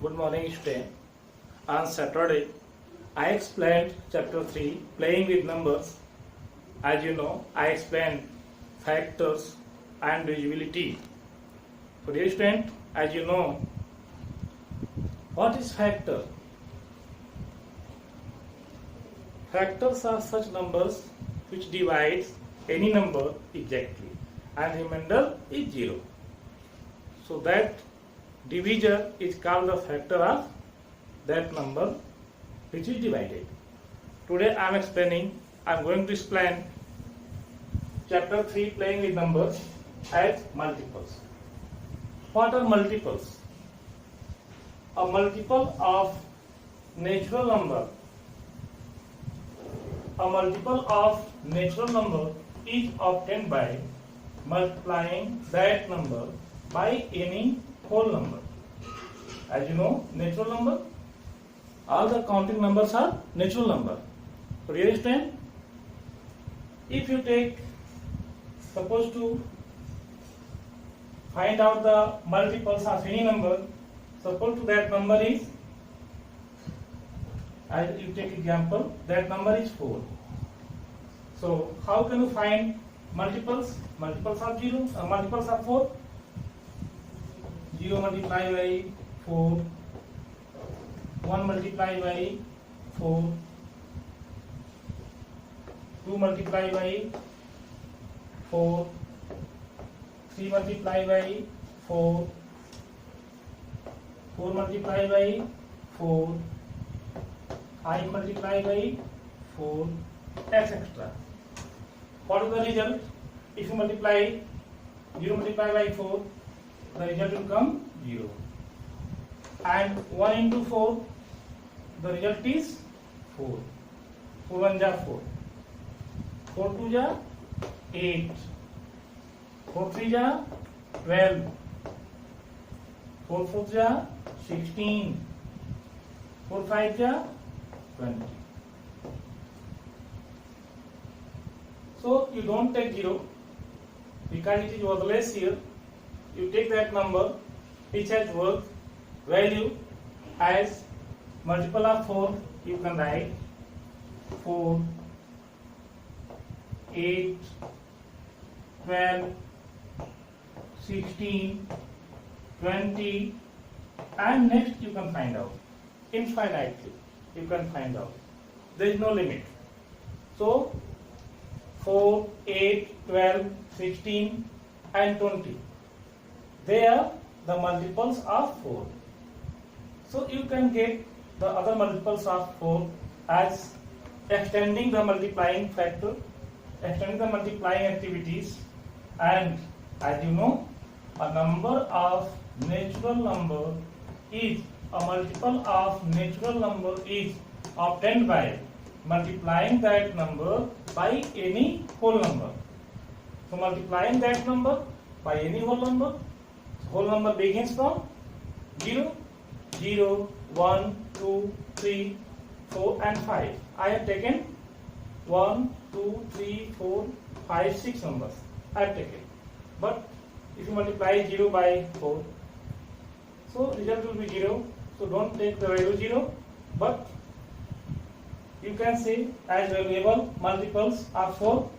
Good morning, student. On Saturday, I explained chapter 3, playing with numbers. As you know, I explained factors and divisibility. So, dear student, as you know, what is factor? Factors are such numbers which divides any number exactly, and remainder is 0. So that divisor is called the factor of that number which is divided. Today I am going to explain chapter 3, playing with numbers, as multiples. What are multiples? A multiple of natural number. A multiple of natural number is obtained by multiplying that number by any whole number. As you know, natural number, all the counting numbers are natural number. So here is 10. If you take, suppose to find out the multiples of any number, suppose to that number is, as you take example, that number is 4. So how can you find multiples? Multiples of 0, multiples of 4. 0 multiplied by 4, 1 multiplied by 4, 2 multiplied by 4, 3 multiplied by 4, 4 multiplied by 4, 5 multiplied by 4, etc. What is the result? If you multiply 0 multiplied by 4, the result will come 0. And 1 into 4, the result is 4. 4 1 ja 4. 4 2 ja 8. 4 3 ja 12. 4 4 ja 16. 4 5 ja 20. So you don't take 0 because it is worthless here. You take that number which has worth value as multiple of 4. You can write 4, 8, 12, 16, 20, and next you can find out infinitely. You can find out. There is no limit. So 4, 8, 12, 16, and 20. They are the multiples of 4. So you can get the other multiples of 4 as extending the multiplying factor, extending the multiplying activities, and as you know, a number of natural number is a multiple of natural number is obtained by multiplying that number by any whole number. So multiplying that number by any whole number begins from 0, 0, 1, 2, 3, 4 and 5. I have taken 1, 2, 3, 4, 5, 6 numbers. I have taken. But if you multiply 0 by 4, so result will be 0. So don't take the value 0, but you can say as valuable multiples are 4,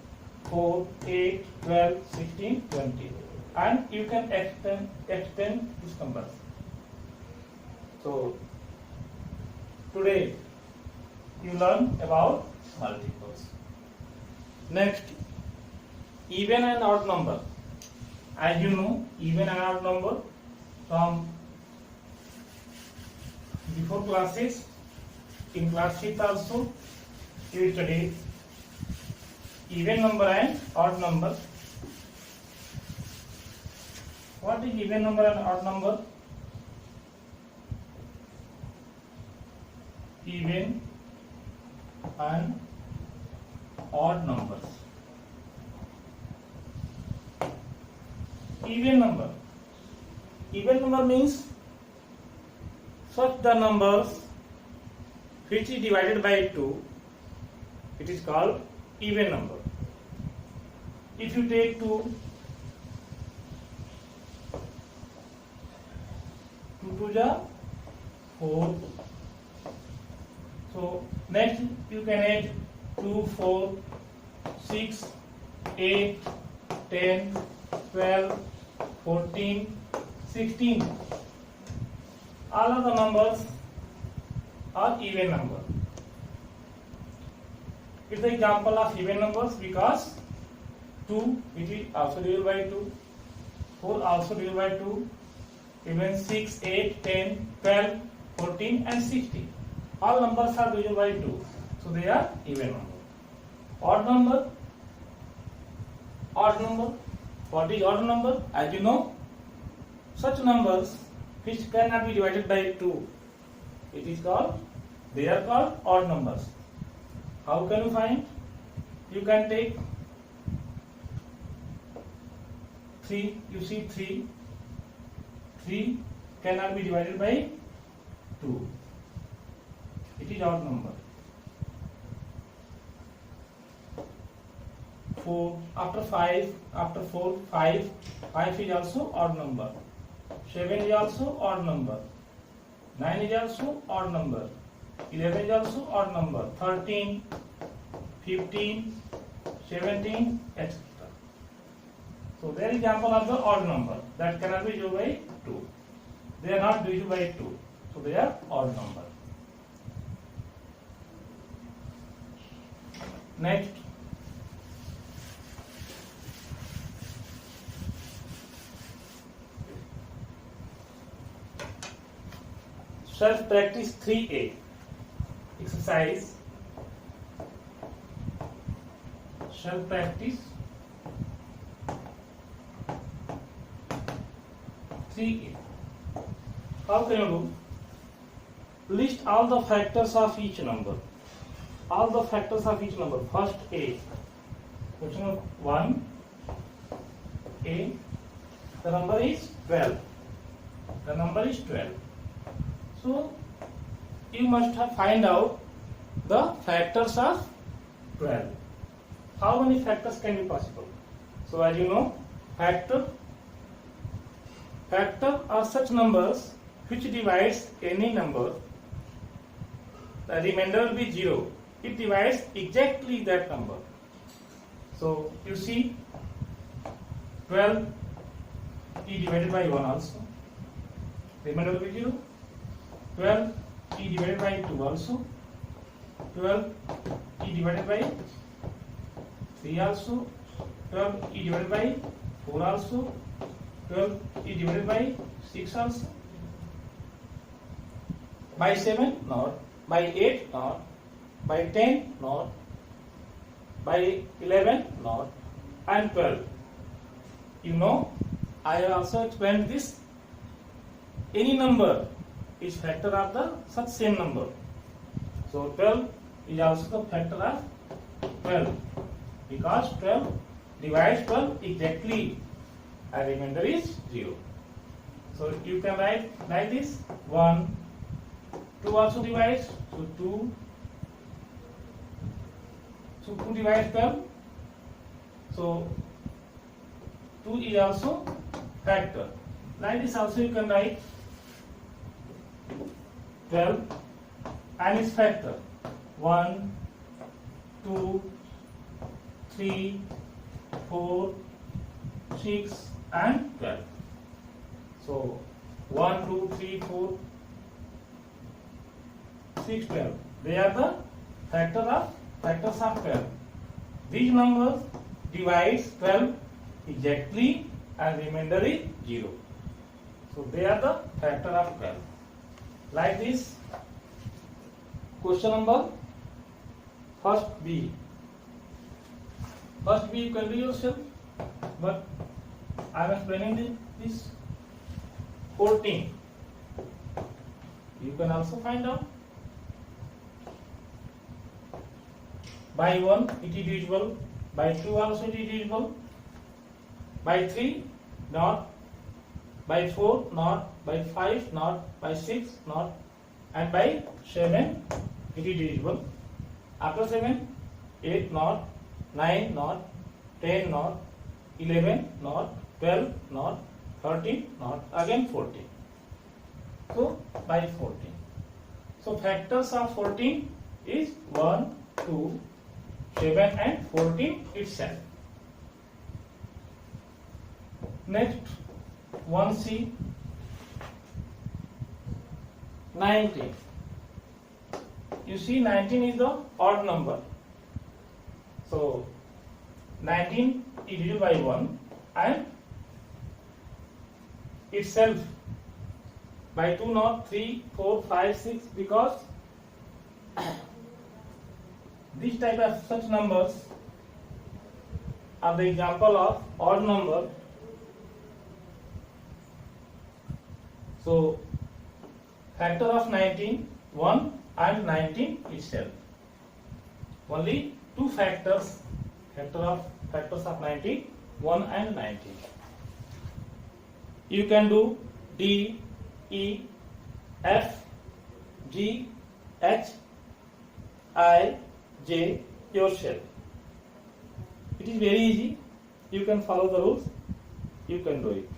4, 8, 12, 16, 20. And you can extend these numbers. So today you learn about multiples. Next, even and odd number. As you know, even and odd number from before classes, in class 6 also you studied even number and odd number. What is even number and odd number? Even and odd numbers. Even number. Even number means such the numbers which is divided by 2. It is called even number. If you take 2, 2 2 ja 4. So next you can add 2, 4, 6, 8, 10, 12, 14, 16. All of the numbers are even number. It's the example of even numbers because 2 it is also divided by 2, 4 also divided by 2, even 6, 8, 10, 12, 14 and 16. All numbers are divided by 2. So they are even number. Odd number. Odd number. What is odd number? As you know, such numbers which cannot be divided by 2. They are called odd numbers. How can you find? You can take 3. You see 3. 3 cannot be divided by 2. It is odd number. 4 after 5 after 4 5. 5 is also odd number. 7 is also odd number. 9 is also odd number. 11 is also odd number. 13, 15, 17, etc. So there is example of the odd number that cannot be divided by 2. They are not divided by 2. So they are odd number. Next. Self-practice 3A. Exercise. Self-practice 3A. How can you do? List all the factors of each number. All the factors of each number. First A. Question number 1. A. The number is 12. The number is 12. So you must have find out the factors of 12. How many factors can be possible? So as you know, factor are such numbers which divides any number. The remainder will be 0. It divides exactly that number. So you see 12 is divided by 1 also. Remainder will be 0. 12 is divided by 2 also. 12 is divided by 3 also. 12 is divided by 4 also. 12 is divided by 6 also. By 7 not. By 8 not. By 10 not. By 11 not. And 12. You know, I have also explained this. Any number is factor of the such same number. So 12 is also the factor of 12 because 12 divides 12 exactly and remainder is 0. So you can write like this 1, 2 also divides, so 2. So 2 divides 12. So 2 is also factor. Like this also you can write 12 and its factor 1, 2, 3, 4, 6 and 12. So 1, 2, 3, 4, 6, 12. They are the factors of 12. These numbers divides 12 exactly and remainder is 0. So they are the factor of 12. Like this. Question number first B. First B you can do yourself, but I am explaining this 14. You can also find out. By 1 it is divisible, by 2 also it is divisible, by 3 not, by 4 not, by 5 not, by 6 not, and by 7 it is divisible. After 7, 8 not, 9 not, 10 not, 11 not, 12 not, 13 not, again 14. So by 14. So factors of 14 is 1, 2, 7 and 14 itself. Next, 1C, 19. You see 19 is the odd number. So 19 is divided by 1 and itself by 2, not 3, 4, 5, 6, because this type of such numbers are the example of odd number. So factor of 19, 1 and 19 itself. Only two factors of 19, 1 and 19. You can do D, E, F, G, H, I, J yourself. It is very easy. You can follow the rules. You can do it.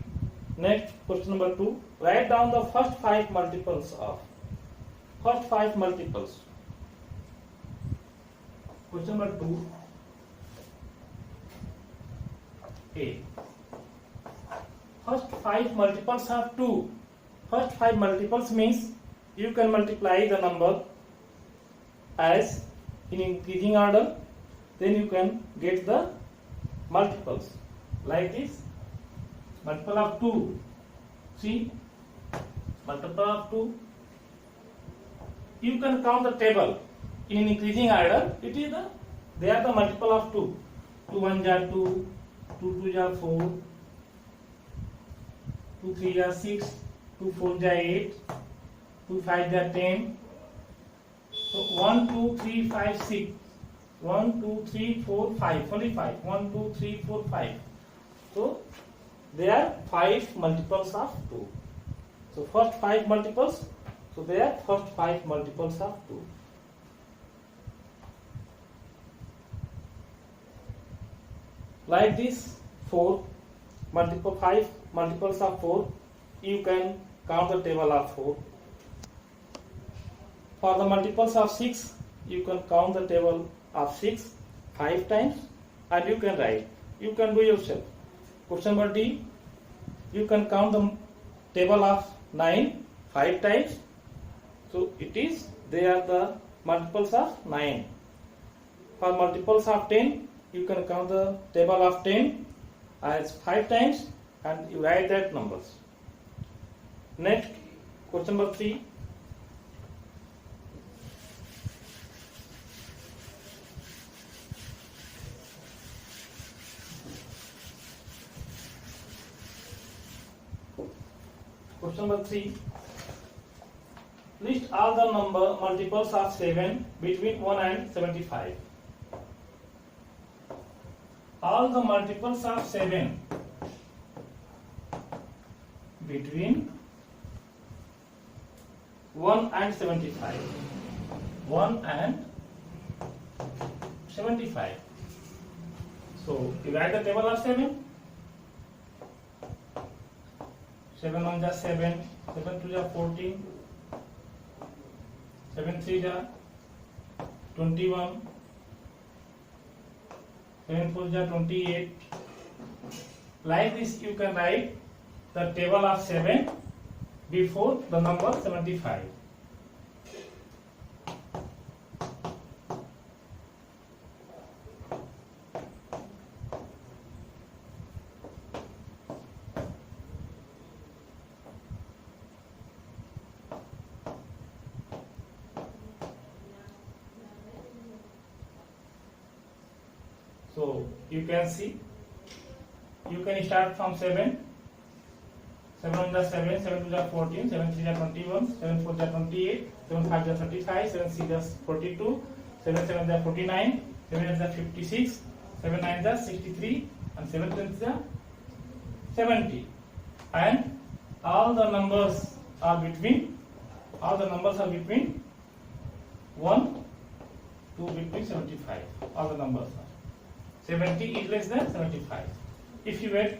Next, question number 2. Write down the first 5 multiples of. First 5 multiples. Question number 2. A. First 5 multiples of 2. First 5 multiples means you can multiply the number as in increasing order, then you can get the multiples like this. Multiple of 2. See, multiple of 2. You can count the table in increasing order. It is they are the multiple of 2. 2 1 are 2, 2 2 are 4, 2 3 are 6, 2 4 are 8, 2 5 are 10. So 1 2 3 5 6. 1 2 3 4 5. Only 5. 1 2 3 4 5. So they are 5 multiples of 2. So first 5 multiples. So they are first 5 multiples of 2. Like this, 4 multiple 5 multiples of 4. You can count the table of 4. For the multiples of 6, you can count the table of 6 5 times and you can write. You can do yourself. Question number D. You can count the table of 9 5 times. So it is, they are the multiples of 9. For multiples of 10, you can count the table of 10 as 5 times and you write that numbers. Next, question number 3. Question number 3. List all the multiples of 7 between 1 and 75. All the multiples of 7 between 1 and 75. 1 and 75. So you write the table of 7. 7 1 is 7, 7 2 is 14, 7 3 is 21, 7 4 is 28. Like this you can write the table of 7 before the number 75. So you can see, you can start from 7. 7 1 is 7, 7 2 is 14, 7 3 is 21, 7 4 is 28, 7 5 is 35, 7 6 is 42, 7 7 is 49, 7 8 is 56, 7 9 is 63, and 7 10 is 70. And all the numbers are between 1 to between 75. All the numbers are. 70 is less than 75. If you add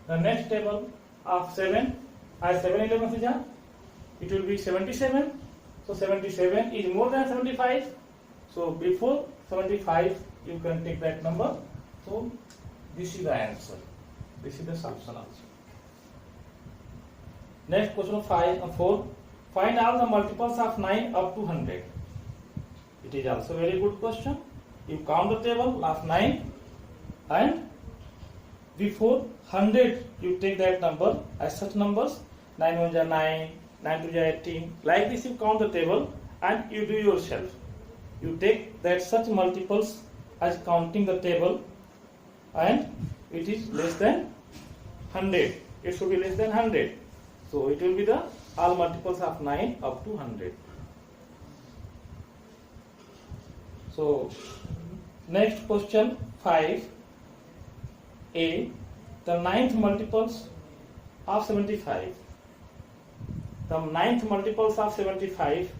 the next table of 7 as 7 11 is, it will be 77. So 77 is more than 75. So before 75 you can take that number. So this is the answer. This is the solution also. Next question 4. Find all the multiples of 9 up to 100. It is also very good question. You count the table of 9 and before 100 you take that number as such numbers. 9 1 is 9, 9 2 is 18. Like this you count the table and you do yourself. You take that such multiples as counting the table and it is less than 100. It should be less than 100. So it will be the all multiples of 9 up to 100. So next question 5a. The ninth multiples of 75. The ninth multiples of 75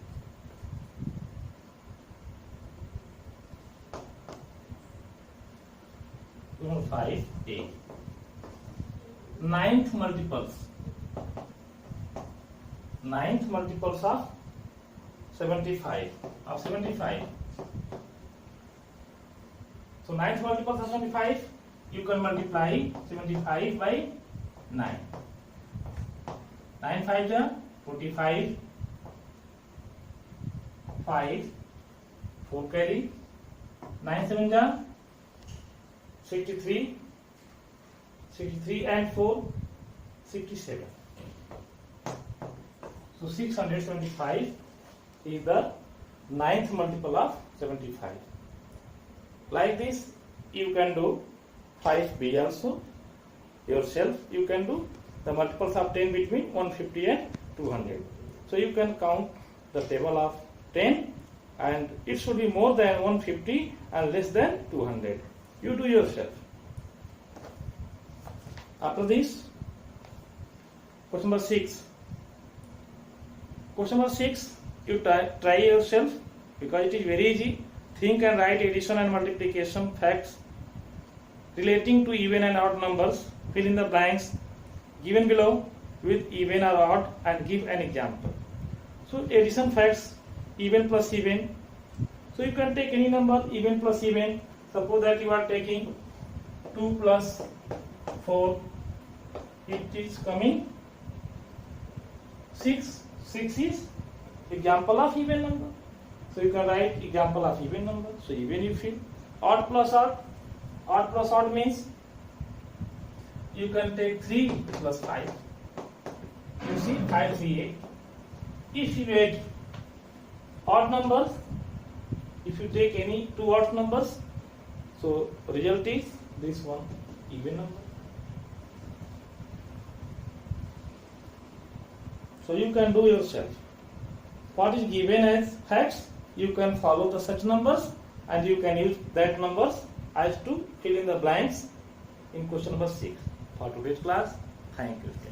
5a. Ninth multiples of 75 So ninth multiples of 75, you can multiply 75 by 9. 9 5 is 45, 5, 4 carry, 9 7 is 63, 63 and 4, 67. So 675 is the ninth multiple of 75. Like this, you can do 5b also yourself. You can do the multiples of 10 between 150 and 200. So you can count the table of 10 and it should be more than 150 and less than 200. You do yourself. After this, question number 6. Question number 6, you try yourself because it is very easy. Think and write addition and multiplication facts relating to even and odd numbers. Fill in the blanks given below with even or odd and give an example. So addition facts, even plus even. So you can take any number, even plus even. Suppose that you are taking 2 plus 4. It is coming 6. 6 is example of even number. So you can write example of even number. So even you fill. Odd plus odd. Odd plus odd means you can take 3 plus 5. You see 5 3 8. If you add odd numbers, if you take any two odd numbers, so result is this one, even number. So you can do yourself. What is given as facts, you can follow the such numbers and you can use that numbers as to fill in the blanks in question number 6. For today's class, thank you.